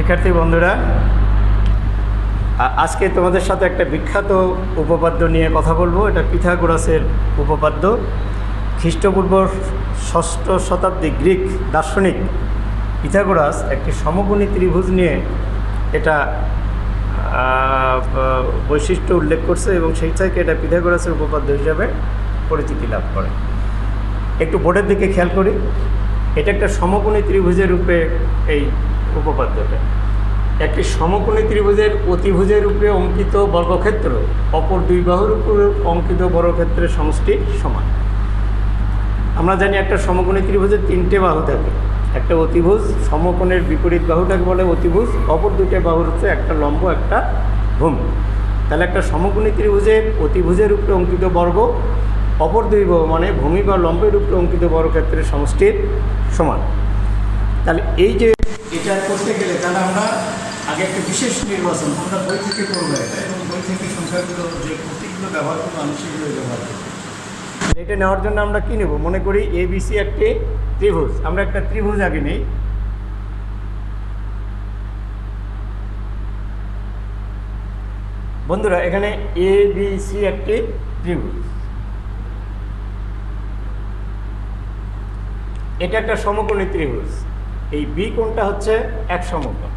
শিক্ষার্থী বন্ধুরা, আজকে তোমাদের সাথে একটা বিখ্যাত উপপাদ্য নিয়ে কথা বলবো। এটা পিথাগোরাসের উপপাদ্য। খ্রিস্টপূর্ব 6ষ্ঠ শতাব্দী গ্রিক দার্শনিক পিথাগোরাস একটি সমকোণী ত্রিভুজ নিয়ে এটা বৈশিষ্ট্য উল্লেখ করছে এবং সেই থেকে এটা পিথাগোরাসের উপপাদ্য হিসাবে পরিচিতি লাভ করে। একটু বোর্ডের দিকে খেয়াল করি। এটা একটা সমকোণী ত্রিভুজের রূপে এই উপপাদ্যটা। একটি সমকোণী ত্রিভুজের অতিভুজের রূপে অঙ্কিত বর্গক্ষেত্র অপর দুই বাহুর উপর অঙ্কিত বর্গক্ষেত্রের সমষ্টি সমান। আমরা জানি একটা সমকোণী ত্রিভুজের 3টে বাহু থাকে। একটা অতিভুজ, সমকোণের বিপরীত বাহুটাকে বলে অতিভুজ, অপর দুটো বাহুর হচ্ছে একটা লম্ব একটা ভূমি। তাহলে একটা সমকোণী ত্রিভুজের অতিভুজের উপরে অঙ্কিত বর্গ অপর দুই বাহু মানে ভূমি বা লম্বের উপরে অঙ্কিত বর্গক্ষেত্রের সমষ্টির সমান। তাহলে এই যে এটা করতে গেলে তাহলে আমরা আগে একটা বিশেষ নির্বাচন, আমরা বই থেকে করবো এটা, এবং বই থেকে সংখ্যাগুলো যে প্রতীকগুলো ব্যবহার করবো আমি সেগুলো ব্যবহার করবো। এটা নেওয়ার জন্য আমরা কী নেব? মনে করি ABC একটি ত্রিভুজ। আমরা একটা ত্রিভুজ আগে নেই। বন্ধুরা, এখানে ABC একটি ত্রিভুজ। এটা একটা সমকোণী ত্রিভুজ। এই বি কোণটা হচ্ছে এক সমকোণ।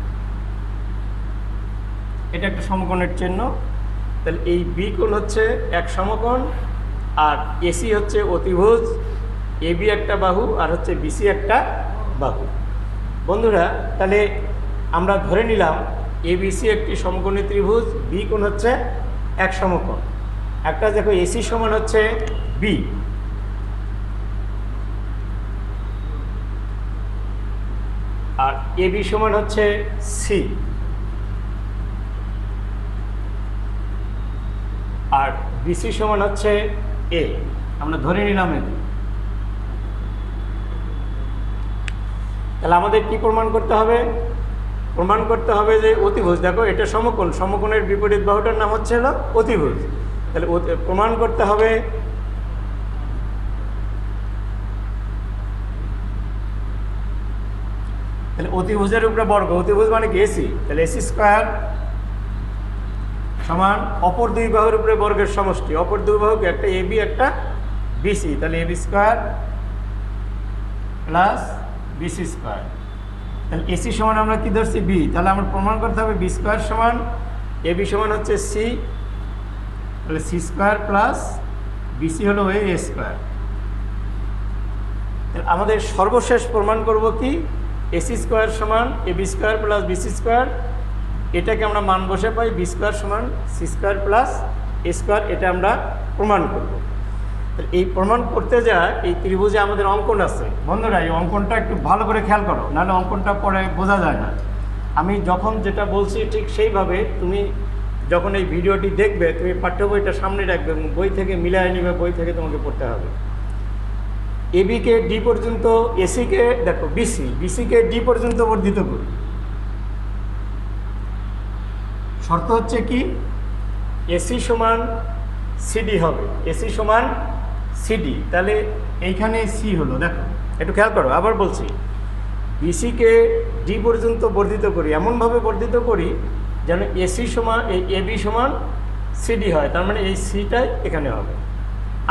এটা একটা সমকোণের চিহ্ন। তাহলে এই বি কোণ হচ্ছে এক সমকোণ, আর এসি হচ্ছে অতিভুজ। এবি একটা বাহু আর হচ্ছে বিসি একটা বাহু। বন্ধুরা, তাহলে আমরা ধরে নিলাম এবিসি একটি সমকোণী ত্রিভুজ, বি কোণ হচ্ছে এক সমকোণ। একটা দেখো এসি সমান হচ্ছে বি, আর এবি সমান হচ্ছে সি, আর বিসি সমান হচ্ছে এ। আমরা ধরে নিলাম এ। তাহলে আমাদের কি প্রমাণ করতে হবে? প্রমাণ করতে হবে যে অতিভুজ, দেখো এটা সমকোণ, সমকোণের বিপরীত বাহুটার নাম হচ্ছে হলো অতিভুজ। তাহলে প্রমাণ করতে হবে তাহলে অতিভুজের উপরে বর্গ, অতিভুজ মানে কি এসি, তাহলে এসি স্কোয়ার সমান অপর দুই বাহুর উপরে বর্গের সমষ্টি। অপর দুই বাহুকে একটা এবি একটা বিসি, তাহলে AB square plus BC square. তাহলে এসি সমান আমরা কি ধরছি বি, তাহলে আমরা প্রমাণ করতে হবে বি স্কোয়ার সমান এবি সমান হচ্ছে সি, তাহলে সি স্কোয়ার প্লাস বিসি হলো এ স্কোয়ার। তাহলে আমাদের সর্বশেষ প্রমাণ করব কি, এসি স্কোয়ার সমান AB square plus BC square. এটাকে আমরা মান বসে পাই বি স্কোয়ার সমান C square plus A square. এটা আমরা প্রমাণ করব। এই প্রমাণ করতে যায় এই ত্রিভুজে আমাদের অঙ্কন আছে। বন্ধুরা, এই অঙ্কনটা একটু ভালো করে খেয়াল করো, নাহলে অঙ্কনটা পরে বোঝা যায় না। আমি যখন যেটা বলছি ঠিক সেইভাবে তুমি যখন এই ভিডিওটি দেখবে, তুমি পাঠ্য বইটা সামনে রাখবে এবং বই থেকে মিলাই নিবে, বই থেকে তোমাকে পড়তে হবে। এবিকে ডি পর্যন্ত, এসিকে দেখো বিসি, বিসিকে ডি পর্যন্ত বর্ধিত করি। শর্ত হচ্ছে কি, এসি সমান সিডি হবে, এসি সমান সিডি। তাহলে এইখানে সি হলো, দেখো একটু খেয়াল করো, আবার বলছি, বিসিকে ডি পর্যন্ত বর্ধিত করি, এমনভাবে বর্ধিত করি যেন এসি সমান এই এবি সমান সিডি হয়। তার মানে এই সিটাই এখানে হবে।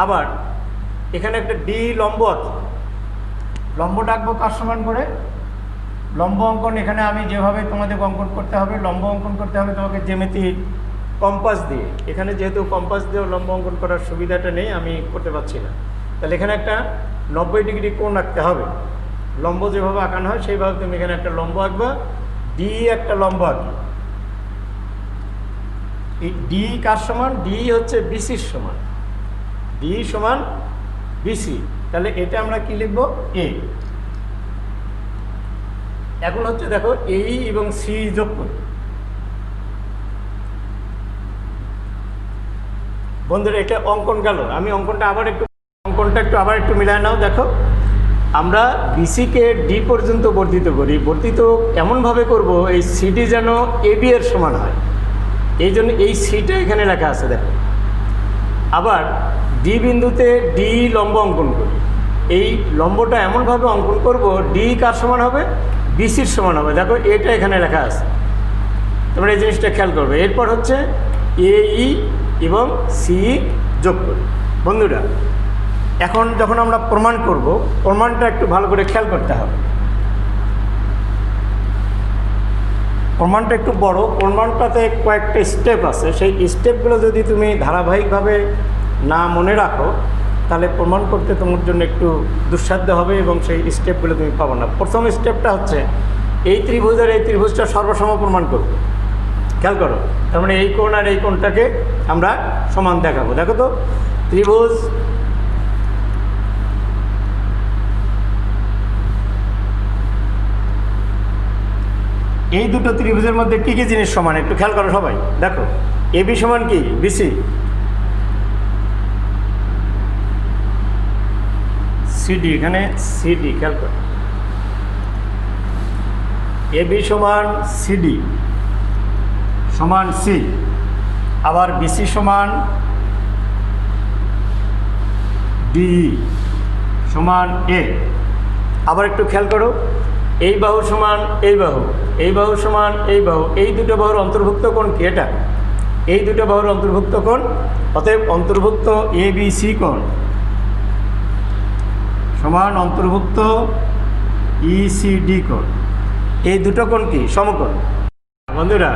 আবার এখানে একটা ডি লম্ব আছে, লম্ব ডাকবো কার সমান করে? লম্ব অঙ্কন এখানে আমি যেভাবে তোমাদের অঙ্কন করতে হবে, লম্ব অঙ্কন করতে হবে তোমাকে জ্যামিতির কম্পাস দিয়ে। এখানে যেহেতু কম্পাস দিয়ে লম্ব অঙ্কন করার সুবিধাটা নেই, আমি করতে পারছি না। তাহলে এখানে একটা 90 ডিগ্রি কোণ আঁকতে হবে। লম্ব যেভাবে আঁকানো হয় সেইভাবে তুমি এখানে একটা লম্ব আঁকবা, ডি একটা লম্ব আঁকবে। এই ডি কার সমান? ডি হচ্ছে বিসির সমান, ডি সমান বিসি। তাহলে এটা আমরা কি লিখব? এ। এখন হচ্ছে দেখো এই এবং সি যোগ করি। বন্ধুরা, এটা অঙ্কন গেল। আমি অঙ্কনটা আবার একটু মিলায় নাও। দেখো, আমরা বিসিকে ডি পর্যন্ত বর্ধিত করি। বর্ধিত এমনভাবে করব এই সিডি যেন এবি এর সমান হয়। এই জন্য এই সিটা এখানে লেখা আছে, দেখো। আবার ডি বিন্দুতে ডি লম্ব অঙ্কন করি। এই লম্বটা এমনভাবে অঙ্কন করব, ডি কার সমান হবে? বিসির সমান হবে। দেখো এটা এখানে লেখা আছে, তোমরা এই জিনিসটা খেয়াল করবে। এরপর হচ্ছে এই এবং সি যোগ করি। বন্ধুরা এখন যখন আমরা প্রমাণ করব, প্রমাণটা একটু ভালো করে খেয়াল করতে হবে। প্রমাণটা একটু বড়, প্রমাণটাতে কয়েকটা স্টেপ আছে, সেই স্টেপগুলো যদি তুমি ধারাবাহিকভাবে না মনে রাখো তাহলে প্রমাণ করতে তোমার জন্য একটু দুঃসাধ্য হবে এবং সেই স্টেপগুলো তুমি পাবো না। প্রথম স্টেপটা হচ্ছে এই ত্রিভুজের এই ত্রিভুজটা সর্বসম প্রমাণ করব। খেয়াল করো, তার মানে এই কোণ আর এই কোণটাকে আমরা সমান দেখাবো। দেখো তো ত্রিভুজ এই দুটো ত্রিভুজের মধ্যে কী কী জিনিস সমান একটু খেয়াল করো সবাই। দেখো এবি সমান কি বিসি, সিডি, এখানে সিডি খেয়াল করো, এবি সমান সিডি সমান সি, আবার বিসি সমান ডিই সমান এ। আবার একটু খেয়াল করো, এই বাহু সমান এই বাহু, এই বাহু সমান এই বাহু, এই দুটো বাহুর অন্তর্ভুক্ত কোণ কি এটা? এই দুটো বাহুর অন্তর্ভুক্ত কোণ, অতএব অন্তর্ভুক্ত এ বি সি কোণ সমান অন্তর্ভুক্ত ইসিডি কোণ। এই দুটো কোণ কি সমকোণ। বন্ধুরা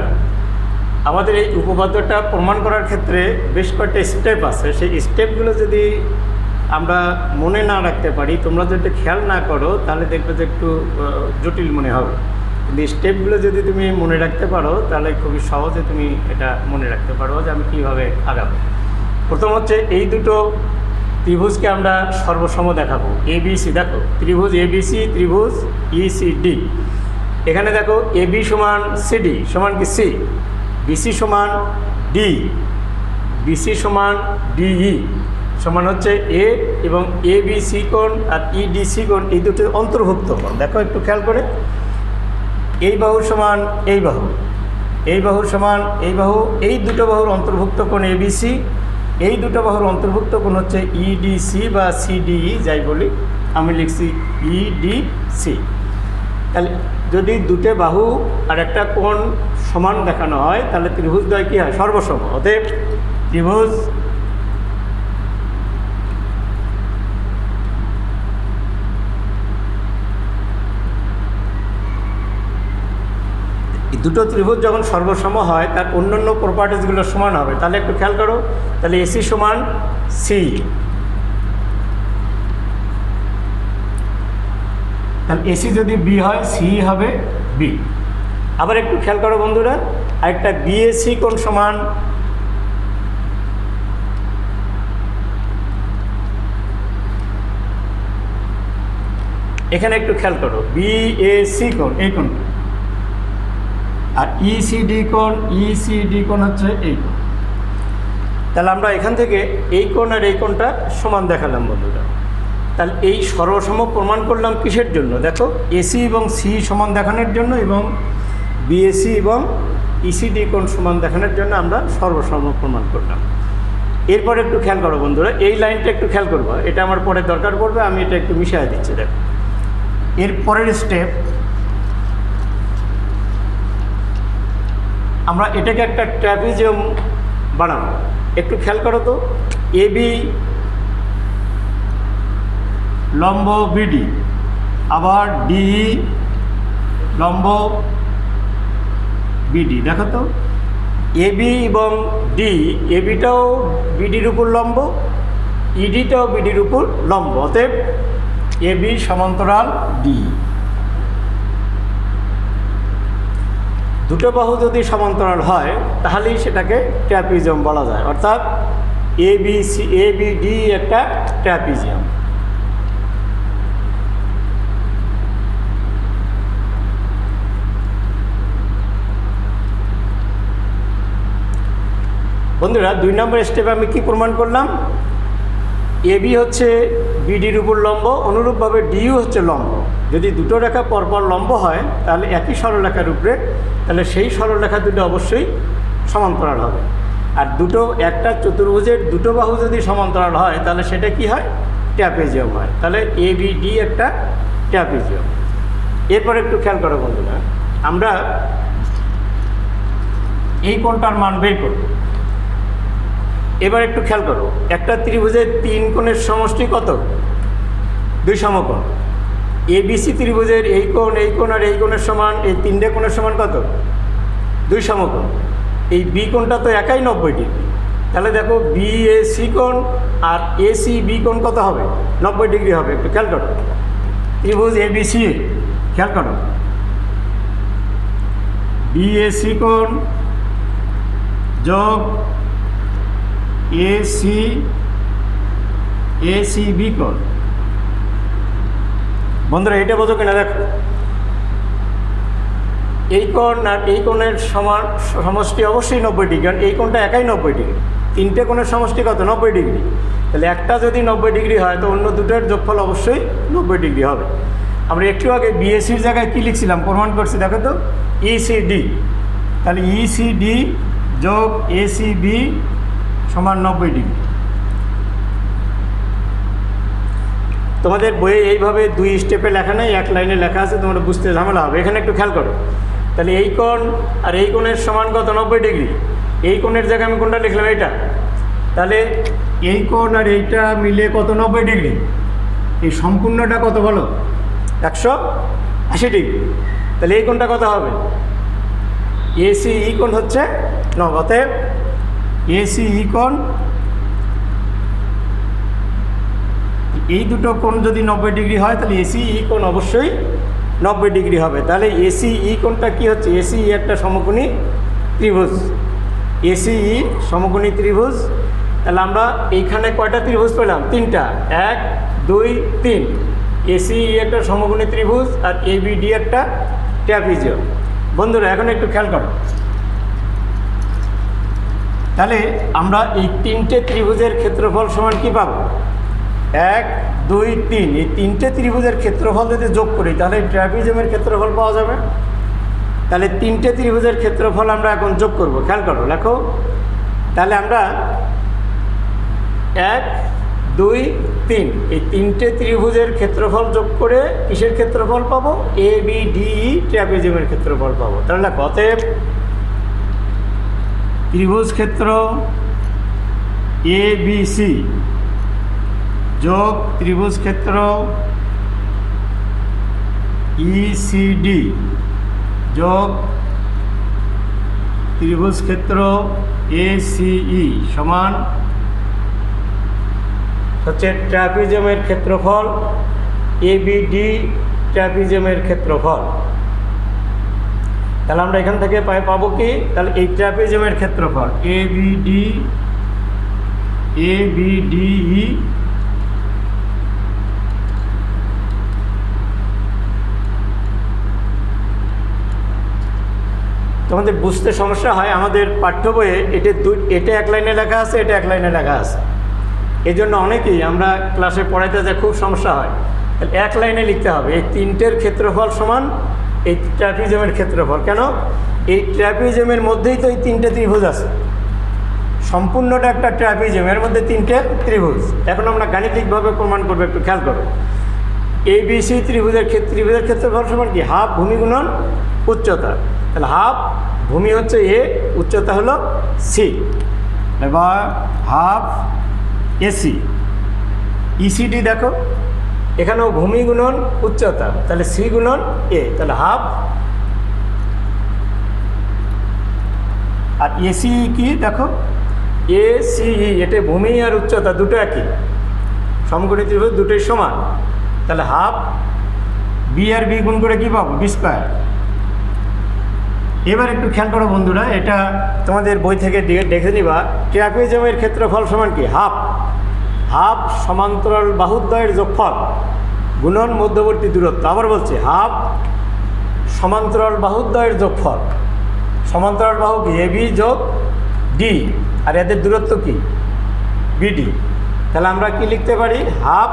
আমাদের এই উপপাদ্যটা প্রমাণ করার ক্ষেত্রে বেশ কয়েকটা স্টেপ আছে, সেই স্টেপগুলো যদি আমরা মনে না রাখতে পারি, তোমরা যদি খেয়াল না করো তাহলে দেখবে যে একটু জটিল মনে হবে। কিন্তু স্টেপগুলো যদি তুমি মনে রাখতে পারো তাহলে খুবই সহজে তুমি এটা মনে রাখতে পারো যে আমি কীভাবে আগাবো। প্রথম হচ্ছে এই দুটো ত্রিভুজকে আমরা সর্বসম দেখাবো। এবিসি, দেখো ত্রিভুজ এবিসি, ত্রিভুজ ইসিডি। এখানে দেখো এবি সমান সিডি সমান কি সি, বিসি সমান ডি, বিসি সমান ডিই সমান হচ্ছে এ, এবং এ বি সি কোণ আর ইডিসি কোণ এই দুটো অন্তর্ভুক্ত কোণ। দেখো একটু খেয়াল করে, এই বাহু সমান এই বাহু, এই বাহু সমান এই বাহু, এই দুটো বাহুর অন্তর্ভুক্ত কোণ এবিসি, এই দুটো বাহুর অন্তর্ভুক্ত কোণ হচ্ছে ইডিসি বা সিডিই যাই বলি, আমি লিখছি ইডিসি। তাহলে যদি দুটো বাহু আর একটা কোণ সমান দেখানো হয় তাহলে ত্রিভুজদ্বয় কী হয়? সর্বসম। অতএব ত্রিভুজ দুটো ত্রিভুজ যখন সর্বসম হয় তার অন্যান্য প্রপার্টিসগুলো সমান হবে। তাহলে একটু খেয়াল করো, তাহলে এসি সমান সি, তাহলে এসি যদি বি হয় সি হবে বি। আবার একটু খেয়াল করো বন্ধুরা, আরেকটা বিএসি কোণ সমান এখানে একটু খেয়াল করো, বিএসি কোণ এই কোণটা, আর ইসিডি কোণ হচ্ছে এই কোণ। তাহলে আমরা এখান থেকে এই কোণ আর এই কোণটা সমান দেখালাম বন্ধুরা। তাহলে এই সর্বসম প্রমাণ করলাম কিসের জন্য? দেখো এসি এবং সি সমান দেখানোর জন্য এবং বিএসি এবং ইসিডি কোণ সমান দেখানোর জন্য আমরা সর্বসম প্রমাণ করলাম। এরপর একটু খেয়াল করো বন্ধুরা, এই লাইনটা একটু খেয়াল করবো, এটা আমার পরে দরকার পড়বে, আমি এটা একটু মিশিয়ে দিচ্ছি। দেখো এর পরের স্টেপ, আমরা এটাকে একটা ট্র্যাপিজিয়াম বানাবো। একটু খেয়াল করো তো, এবি লম্ব বিডি, আবার ডিই লম্ব বিডি। দেখো তো এবি এবং ডি, এবিটাও বিডির উপর লম্ব, ইডিটাও বিডির উপর লম্ব, অতএব এবি সমান্তরাল ডি। দুটো বাহু যদি সমান্তরাল হয় তাহলেই সেটাকে ট্র্যাপিজিয়াম বলা যায়, অর্থাৎ এবিসি এবিডি একটা ট্র্যাপিজিয়াম। বন্ধুরা 2 নম্বর স্টেপে আমি কি প্রমাণ করলাম? এবি হচ্ছে বিডির উপর লম্ব, অনুরূপভাবে ডিইউ হচ্ছে লম্ব। যদি দুটো রেখা পরপর লম্ব হয় তাহলে একই সরলরেখার উপরে, তাহলে সেই সরলরেখা দুটো অবশ্যই সমান্তরাল হবে। আর একটা চতুর্ভুজের দুটো বাহু যদি সমান্তরাল হয় তাহলে সেটা কি হয়? ট্র্যাপিজিয়াম হয়। তাহলে এবিডি একটা ট্র্যাপিজিয়াম। এরপর একটু খেয়াল করো বন্ধুরা, আমরা এই কোণটার মান বের করব। এবার একটু খেয়াল করো, একটা ত্রিভুজের 3 কোণের সমষ্টি কত? 2 সমকোণ। এবিসি ত্রিভুজের এই কোণ আর এই কোণের সমান, এই 3টে কোণের সমান কত? 2 সমকোণ। এই বি কোণটা তো একাই 90 ডিগ্রি, তাহলে দেখো বিএসি কোণ আর এসি বি কোণ কত হবে? 90 ডিগ্রি হবে। একটু খেয়াল করো, ত্রিভুজ এবিসি, খেয়াল করো, বিএসি কোণ যোগ এসি বি কোণ। বন্ধুরা এটা বোঝো কিনা দেখো, এই কোণ আর এই কোণের সমষ্টি অবশ্যই 90 ডিগ্রি, কারণ এই কোণটা একাই 90 ডিগ্রি। 3টে কোণের সমষ্টি কত? 90 ডিগ্রি। তাহলে একটা যদি 90 ডিগ্রি হয় তো অন্য দুটোর যোগফল অবশ্যই 90 ডিগ্রি হবে। আমরা একটু আগে বিএসির জায়গায় কী লিখছিলাম প্রমাণ করছি, দেখো তো, ইসিডি। তাহলে ইসিডি যোগ এসিবি সমান 90 ডিগ্রি। তোমাদের বইয়ে এইভাবে 2 স্টেপে লেখা নেই, 1 লাইনে লেখা আছে, তোমরা বুঝতে ঝামেলা হবে। এখানে একটু খেয়াল করো, তাহলে এই কোণ আর এই কোণের সমান কত? 90 ডিগ্রি। এই কোণের জায়গায় আমি কোণটা লিখলাম এইটা, তাহলে এই কোণ আর এইটা মিলে কত? 90 ডিগ্রি। এই সম্পূর্ণটা কত বলো? 180 ডিগ্রি। তাহলে এই কোণটা কত হবে? এসিই কোণ হচ্ছে 9। অতএব এসিই কোণ, এই দুটো কোণ যদি 90 ডিগ্রি হয় তাহলে এসিই কোণ অবশ্যই 90 ডিগ্রি হবে। তাহলে এসিই কোণটা কি হচ্ছে? এসিই একটা সমকোণী ত্রিভুজ। এসিই সমকোণী ত্রিভুজ। তাহলে আমরা এইখানে কয়টা ত্রিভুজ পেলাম? 3টা, 1 2 3। এসিই একটা সমকোণী ত্রিভুজ আর এবিডি একটা ট্র্যাপিজিয়াম। বন্ধুরা এখন একটু খেয়াল করো, তাহলে আমরা এই 3টে ত্রিভুজের ক্ষেত্রফল সমান কি পাবো? 1 2 3। এই 3টে ত্রিভুজের ক্ষেত্রফল যদি যোগ করি তাহলে ট্র্যাপিজিয়ামের ক্ষেত্রফল পাওয়া যাবে। তাহলে 3টে ত্রিভুজের ক্ষেত্রফল আমরা এখন যোগ করব। খেয়াল করো, লেখো, তাহলে আমরা 1 2 3 এই 3টে ত্রিভুজের ক্ষেত্রফল যোগ করে কিসের ক্ষেত্রফল পাবো? এবিডিই ট্র্যাপিজিয়ামের ক্ষেত্রফল পাবো। তাহলে লেখো, অতএব ত্রিভুজ ক্ষেত্র এবিসি যোগ ত্রিভুজ ক্ষেত্র ইসিডি যোগ ত্রিভুজ ক্ষেত্র এসিই সমান হচ্ছে ট্র্যাপিজিয়ামের ক্ষেত্রফল এবিডি ট্র্যাপিজিয়ামের ক্ষেত্রফল। তাহলে আমরা এখান থেকে পাবো কি? তাহলে এই ট্র্যাপিজিয়ামের ক্ষেত্রফল এবিডিই তোমাদের বুঝতে সমস্যা হয়, আমাদের পাঠ্য বইয়ে এটা 1 লাইনে লেখা আছে, এটা 1 লাইনে লেখা আছে। এই জন্য অনেকেই আমরা ক্লাসে পড়াইতে যে খুব সমস্যা হয়। 1 লাইনে লিখতে হবে এই 3টের ক্ষেত্রফল সমান এই ট্র্যাপিজিয়ামের ক্ষেত্রফল। কেন? এই ট্র্যাপিজিয়ামের মধ্যেই তো এই 3টে ত্রিভুজ আছে, সম্পূর্ণটা একটা ট্র্যাপিজিয়াম, এর মধ্যে 3টে ত্রিভুজ। এখন আমরা গাণিতিকভাবে প্রমাণ করবো, একটু খেয়াল করো। এবিসি ত্রিভুজের ক্ষেত্রফল সমান কি? হাফ ভূমি গুণন উচ্চতা। তাহলে হাফ ভূমি হচ্ছে এ, উচ্চতা হলো সি। এবার হাফ এসি। ইসিডি দেখো, এখানেও ভূমি গুণন উচ্চতা, তাহলে সি গুণন এ, তাহলে হাফ। আর এসিই কি দেখো? এসিই, এটা ভূমি আর উচ্চতা দুটো একই, সমকোণী ত্রিভুজ দুটোই সমান। তাহলে হাফ বি আর বি গুণ করে কি পাবো? B square. এবার একটু খেয়াল করো বন্ধুরা, এটা তোমাদের বই থেকে দেখে নিবা। ট্র্যাপিজিয়ামের ক্ষেত্রফল সমান কি? হাফ সমান্তরাল বাহুদ্বয়ের যোগফল গুণন মধ্যবর্তী দূরত্ব। আবার বলছি, হাফ সমান্তরাল বাহুদ্বয়ের যোগফল। সমান্তরাল বাহু কি? এবি যোগ ডি, আর এদের দূরত্ব কি? বিডি। তাহলে আমরা কি লিখতে পারি? হাফ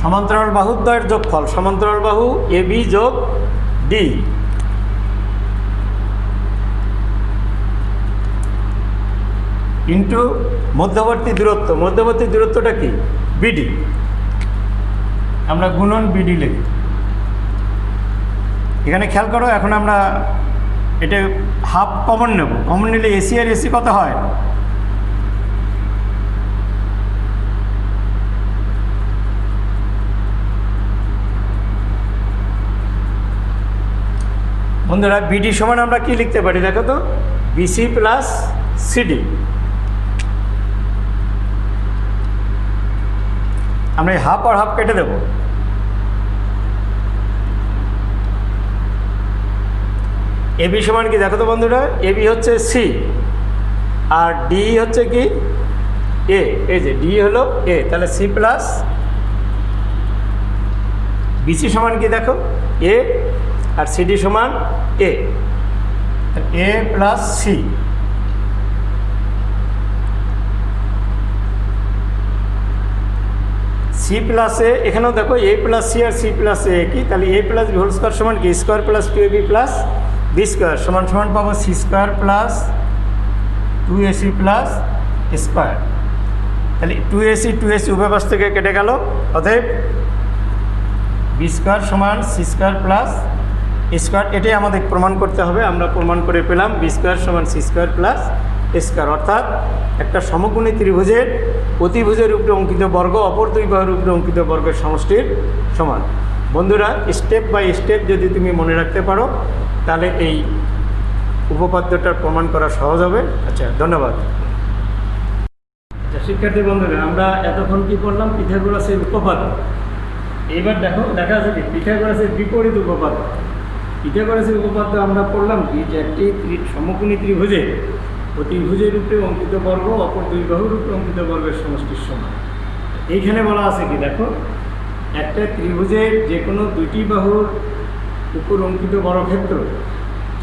সমান্তরাল বাহুদ্বয়ের যোগফল, সমান্তরাল বাহু এবি যোগ ডি, ইন্টু মধ্যবর্তী দূরত্ব। মধ্যবর্তী দূরত্বটা কি? বিডি। আমরা গুণন বিডি লিখি। এখানে খেয়াল করো, এখন আমরা এটা হাফ কমন নেব। কমন নিলে এসি আর এসি কত হয়? বন্ধুরা বিডি সমান আমরা কি লিখতে পারি দেখো তো, বিসি প্লাস সিডি। আমরা এই হাফ আর হাফ কেটে দেব। এবি সমান কি দেখো তো বন্ধুরা, এবি হচ্ছে সি আর ডি হচ্ছে কি এ। এই যে ডি হলো এ, তাহলে সি প্লাস বিসি সমান কি দেখো এ, আর সিডি সমান A, A plus C. C plus A, এখানেও দেখো এ প্লাস সি আর সি প্লাস এ কি, তাহলে A plus B whole square সমান কি square plus two A B plus B square সমান সমান পাবো C square plus two A C plus square. তাহলে টু এ সি উভয় পাশ থেকে কেটে গেল, অতএব বি স্কোয়ার সমান সি স্কোয়ার প্লাস স্কোয়ার। এটাই আমাদের প্রমাণ করতে হবে। আমরা প্রমাণ করে পেলাম বি স্কোয়ার সমান সি স্কোয়ার প্লাস স্কোয়ার, অর্থাৎ একটা সমকোণী ত্রিভুজের অতিভুজের উপরে অঙ্কিত বর্গ অপর দুই বাহুর উপরে অঙ্কিত বর্গের সমষ্টির সমান। বন্ধুরা স্টেপ বাই স্টেপ যদি তুমি মনে রাখতে পারো তাহলে এই উপপাদ্যটার প্রমাণ করা সহজ হবে। আচ্ছা, ধন্যবাদ। শিক্ষার্থী বন্ধুরা, আমরা এতক্ষণ কি করলাম, পিথাগোরাসের উপপাদ্য। এইবার দেখা আছে কি পিথাগোরাসের বিপরীত উপপাদ্য। পিথাগোরাসের উপপাদ্য আমরা পড়লাম কি, যে একটি সমকোণী ত্রিভুজে অতিভুজের উপরে অঙ্কিত বর্গ অপর দুই বাহুর উপরে অঙ্কিত বর্গের সমষ্টির সমান। এইখানে বলা আছে কি দেখো, একটা ত্রিভুজের যে কোনো দুইটি বাহুর উপর অঙ্কিত বর্গক্ষেত্র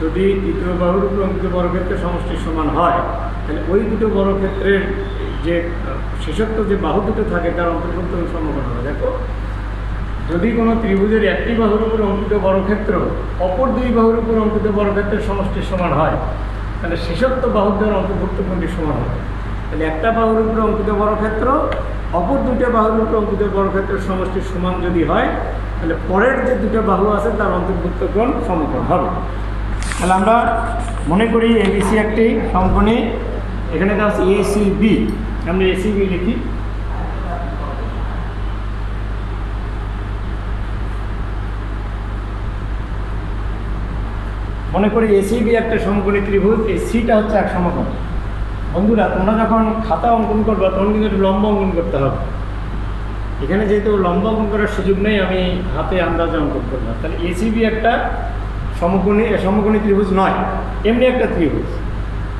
যদি তৃতীয় বাহুর উপর অঙ্কিত বর্গক্ষেত্রের সমষ্টির সমান হয়, তাহলে ওই দুটো বর্গক্ষেত্রের যে শেষোক্ত যে বাহু দুটো থাকে তার অন্তর্ভুক্ত সমকোণ হবে। দেখো, যদি কোনো ত্রিভুজের একটি বাহুর উপর অঙ্কিত বর্গক্ষেত্র অপর দুই বাহুর উপর অঙ্কিত বর্গক্ষেত্রের সমষ্টির সমান হয়, তাহলে শেষোক্ত বাহুর দ্বারা অন্তর্ভুক্ত কোণটির সমান হবে। তাহলে একটা বাহুর উপরে অঙ্কিত বর্গক্ষেত্র অপর দুইটা বাহুর উপরে অঙ্কিত বর্গক্ষেত্রের সমষ্টির সমান যদি হয়, তাহলে পরের যে দুটো বাহু আছে তার অন্তর্ভুক্ত কোণ সমকোণ হবে। তাহলে আমরা মনে করি এবিসি একটি সমকোণী, এখানে দেওয়া আছে এসিবি, আমরা এসিবি লিখি। মনে করি এসিবি একটা সমকোণী ত্রিভুজ, এই সিটা হচ্ছে এক সমকোণ। বন্ধুরা, তোমরা যখন খাতা অঙ্কন করবে তখন কিন্তু একটু লম্ব অঙ্কন করতে হবে। এখানে যেহেতু লম্ব অঙ্কন করার সুযোগ নেই, আমি হাতে আন্দাজে অঙ্কন করলাম। তাহলে এসিবি একটা সমকোণী ত্রিভুজ নয়, এমনি একটা ত্রিভুজ,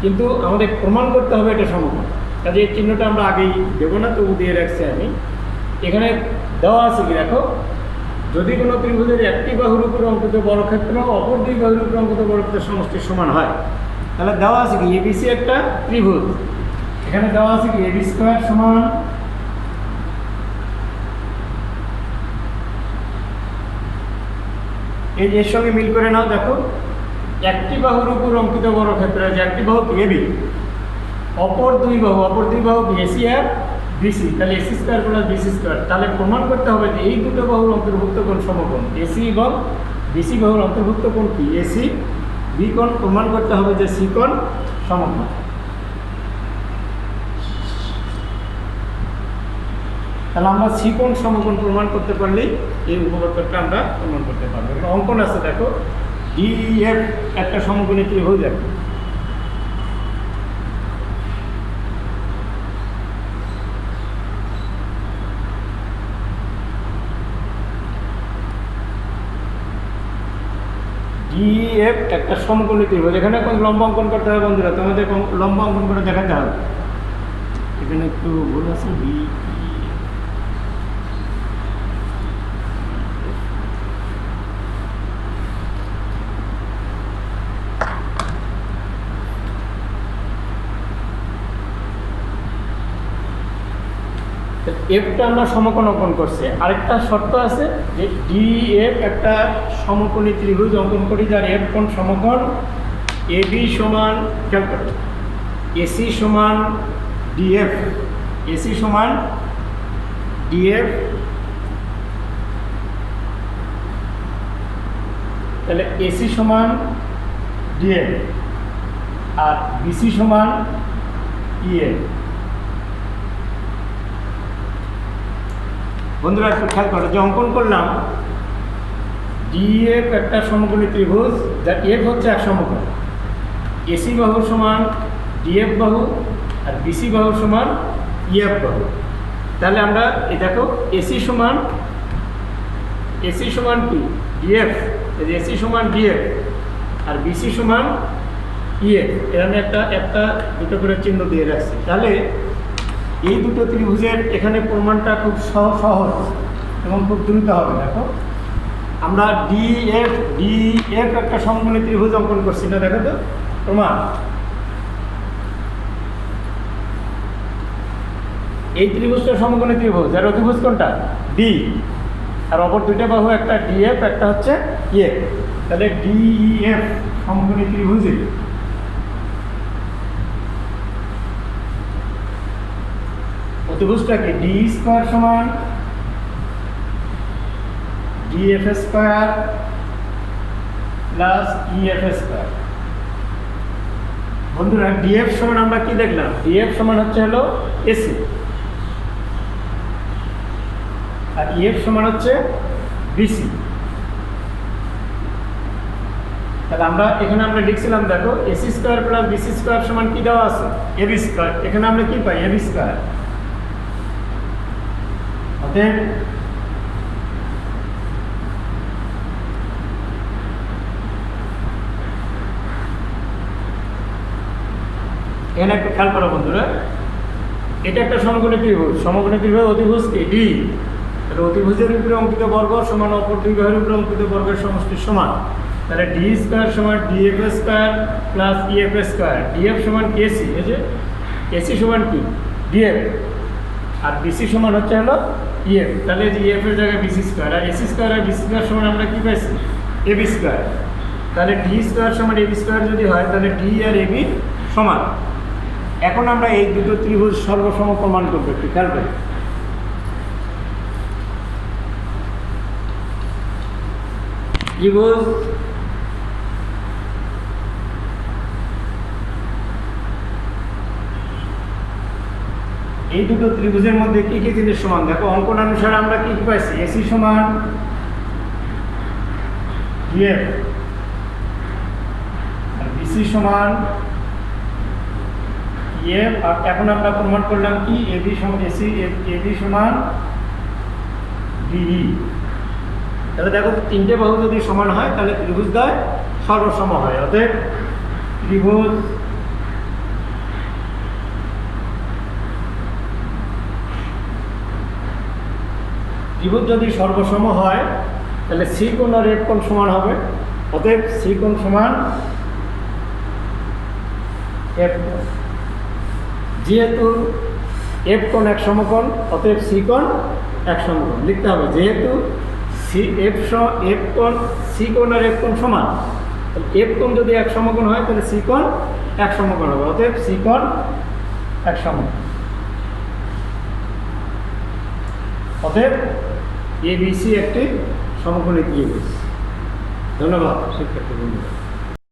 কিন্তু আমাদের প্রমাণ করতে হবে এটা সমকোণ। কাজে এই চিহ্নটা আমরা আগেই দেবো না, তবু দিয়ে রাখছি আমি। এখানে দেওয়া আছে কি দেখো, যদি কোনো ত্রিভুজের একটি বাহুর উপর অঙ্কিত বর্গক্ষেত্র অপর দুই বাহুর উপর অঙ্কিত বর্গক্ষেত্রের সমষ্টির সমান হয়, তাহলে দেওয়া আছে কি এবিসি একটা ত্রিভুজ। এখানে দেওয়া আছে কি এবি স্কোয়ার সমান এই এর সঙ্গে মিল করে নাও। দেখো, একটি বাহুর উপর অঙ্কিত বর্গক্ষেত্র, যে একটি বাহু এবি অপর দুই বাহু এসি আর বিসি, তাহলে AC square plus BC square. তাহলে প্রমাণ করতে হবে যে এই দুটো বাহুর অন্তর্ভুক্ত কোণ সমকোণ। এসি এবং বিসি বাহুর অন্তর্ভুক্ত কোণ কি এসি বি কোণ, প্রমাণ করতে হবে যে সি কোণ সমকোণ। তাহলে আমরা সি কোণ সমকোণ প্রমাণ করতে পারলেই এই উপপাদ্যটা আমরা প্রমাণ করতে পারবো। অঙ্কন আছে দেখো, ডিএফ একটা সমকোণী ত্রিভুজ। দেখো, ডিএফ একটা সমকোণী ত্রিভুজ। এখানে কোন লম্ব অঙ্কন করতে হবে বন্ধুরা, তোমাদের লম্ব অঙ্কন করে দেখাতে হবে। এখানে একটু ভুল আছে, বি এফটা আমরা সমকোণ অঙ্কন করছি। আরেকটা শর্ত আছে যে ডিএফ একটা সমকোণী ত্রিভুজ অঙ্কন করি যার এফ কোণ সমকোণ এবি সমান খেয়াল করো এসি সমান ডিএফ, এসি সমান ডিএফ তাহলে এসি সমান ডিএম আর বিসি সমান ইএম। বন্ধুরা একটু খেয়াল করো, যে অঙ্কন করলাম ডিএফ একটা সমকোণী ত্রিভুজ, যার এফ হচ্ছে এক সমকোণ, এসি বাহু সমান ডিএফ বাহু আর বিসি বাহু সমান ইএফ বাহু। তাহলে আমরা এই দেখো এসি সমান কি ডিএফ, এসি সমান ডিএফ আর বিসি সমান ইএফ, এর আমি একটা দুটো করে চিহ্ন দিয়ে রাখছি। তাহলে এই দুটো ত্রিভুজের এখানে প্রমাণটা খুব সহজ এবং খুব দ্রুত হবে। দেখো আমরা ডিএফ একটা সমকোণী ত্রিভুজ অঙ্কন করছি না, দেখো তো প্রমাণ। এই ত্রিভুজটা সমকোণী ত্রিভুজ, আর অতিভুজ কোনটা ডি, আর অপর দুইটা বাহু একটা ডিএফ একটা হচ্ছে ইএফ। তাহলে ডিইএফ সমকোণী ত্রিভুজে অতিভুজটা কি ডি স্কোয়ার সমান DF square plus EF square. বন্ধুরা ডিএফ সমান আমরা কি দেখলাম, ডিএফ সমান হচ্ছে হলো এসি আর ইএফ সমান হচ্ছে বিসি। তাহলে এখানে আমরা লিখছিলাম, দেখো AC square plus BC square সমান কি দেওয়া আছে এবি স্কোয়ার। এখানে আমরা কি পাই এবি স্কোয়ার। অতএব এখানে একটু খেয়াল করো বন্ধুরা, এটা একটা সমকোণী ত্রিভুজ, সমকোণী ত্রিভুজ অতিভুজ কি ডি, অতিভুজের উপরে অঙ্কিত বর্গ সমান অপর দুই বাহুর উপরে অঙ্কিত বর্গের সমষ্টি সমান। তাহলে ডি স্কোয়ার সমান DF square plus EF square. DF সমান এসি, এই যে এসি সমান কি ডিএফ আর বিসি সমান হচ্ছে হলো ইএফ। তাহলে যে ইএফ এর জায়গায় বিসি স্কোয়ার, আর এসি স্কোয়ার আর বিসি স্কোয়ার সমান আমরা কি পাইছি এবি স্কোয়ার। তাহলে ডি স্কোয়ার সমান এবি স্কোয়ার যদি হয় তাহলে ডি আর এবি সমান। এখন আমরা এই দুটো ত্রিভুজ সর্বসম প্রমাণ করবো, একটু খেয়াল করি। ত্রিভুজ এই দুটো ত্রিভুজের মধ্যে কি কি জিনিস সমান, দেখো অঙ্কন অনুসারে আমরা কি কি পাইছি, এসি সমান ডিএফ আর বিসি সমান ইএফ। আর এখন আমরা প্রমাণ করলাম কি এবি সমান এবি সমান ডিই। তাহলে দেখো তিনটে বাহু যদি সমান হয় তাহলে ত্রিভুজদ্বয় সর্বসম হয়। অতএব ত্রিভুজ যদি সর্বসম হয় তাহলে সি কোণ আর এফ কোণ সমান হবে। অতএব সি কোণ সমান এফ কোণ। যেহেতু এফ কোণ এক সমকোণ অতএব সি কোণ এক সমকোণ লিখতে হবে। যেহেতু সি কোণ আর এফ কোণ সমান, তাহলে এফ কোণ যদি এক সমকোণ হয় তাহলে সি কোণ এক সমকোণ হবে। অতএব সি কোণ এক সমকোণ। অতএব এবিসি একটি সমকোণী ত্রিভুজ। ধন্যবাদ শিক্ষার্থী বন্ধুরা।